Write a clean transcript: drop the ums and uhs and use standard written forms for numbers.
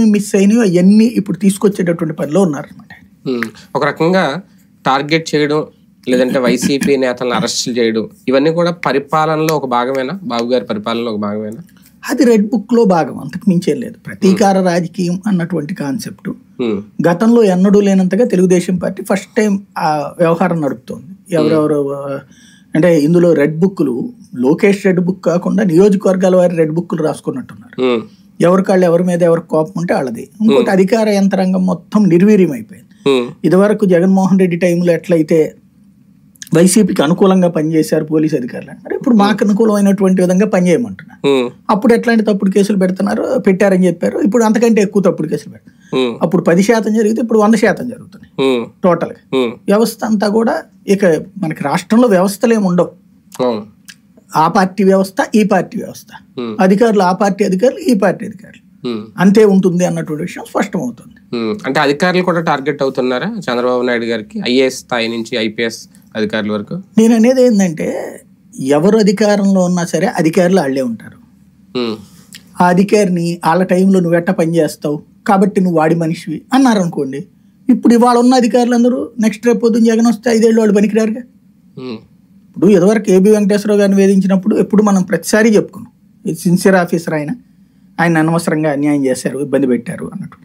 ఏమి మిస్ అయినాయో అవన్నీ ఇప్పుడు తీసుకొచ్చేటటువంటి పనిలో ఉన్నారనమాట. ఒక రకంగా టార్గెట్ చేయడం, లేదంటే వైసీపీ నేతలను అరెస్ట్ చేయడం, ఇవన్నీ కూడా పరిపాలనలో ఒక భాగమేనా? బాబు గారి పరిపాలనలో ఒక భాగమేనా? అది రెడ్ బుక్ లో భాగం, అంతకు మించేం లేదు. ప్రతీకార రాజకీయం అన్నటువంటి కాన్సెప్ట్ గతంలో ఎన్నడూ లేనంతగా తెలుగుదేశం పార్టీ ఫస్ట్ టైం ఆ వ్యవహారం నడుపుతోంది. ఎవరెవరు అంటే ఇందులో రెడ్ బుక్లు, లోకేష్ రెడ్ బుక్ కాకుండా నియోజకవర్గాల వారి రెడ్ బుక్లు రాసుకున్నట్టున్నారు. ఎవరికాళ్ళు ఎవరి మీద ఎవరికి కోపం ఉంటే వాళ్ళది. ఇంకోటి అధికార యంత్రాంగం మొత్తం నిర్వీర్యం అయిపోయింది. ఇదివరకు జగన్మోహన్ రెడ్డి టైంలో ఎట్లయితే వైసీపీకి అనుకూలంగా పనిచేశారు పోలీసు అధికారులు అంటారు, ఇప్పుడు మాకు అనుకూలమైనటువంటి విధంగా పనిచేయమంటున్నారు. అప్పుడు ఎట్లాంటి తప్పుడు కేసులు పెట్టారని చెప్పారు, ఇప్పుడు అంతకంటే ఎక్కువ తప్పుడు కేసులు పెడతారు. అప్పుడు 10% జరిగితే ఇప్పుడు 100% జరుగుతుంది టోటల్ గా. వ్యవస్థ అంతా కూడా ఇక మనకి రాష్ట్రంలో వ్యవస్థలు ఏమి ఉండవు. ఆ పార్టీ వ్యవస్థ, ఈ పార్టీ వ్యవస్థ, అధికారులు ఆ పార్టీ అధికారులు, ఈ పార్టీ అధికారులు, అంతే ఉంటుంది అన్నటువంటి విషయం స్పష్టమవుతుంది. అంటే అధికారులు కూడా టార్గెట్ అవుతున్నారా చంద్రబాబు నాయుడు గారికి, ఐఏఎస్ స్థాయి నుంచి ఐపీఎస్ అధికారుల వరకు? నేను అనేది ఏంటంటే, ఎవరు అధికారంలో ఉన్నా సరే అధికారులు వాళ్ళే ఉంటారు. ఆ అధికారిని వాళ్ళ టైంలో నువ్వు ఎట్ట పని చేస్తావు కాబట్టి నువ్వు వాడి మనిషివి అన్నారు అనుకోండి. ఇప్పుడు ఇవాళ ఉన్న అధికారులు అందరూ నెక్స్ట్ రేపు పొద్దున్న జగన్ వస్తే 5 ఏళ్ళు వాళ్ళు పనికిరారుగా. ఇప్పుడు ఎదువరకు ఏబి వెంకటేశ్వరరావు గారిని వేధించినప్పుడు ఎప్పుడు మనం ప్రతిసారి చెప్పుకున్నాం, ఇది సిన్సియర్ ఆఫీసర్, ఆయన అనవసరంగా అన్యాయం చేశారు, ఇబ్బంది పెట్టారు అన్నట్టు.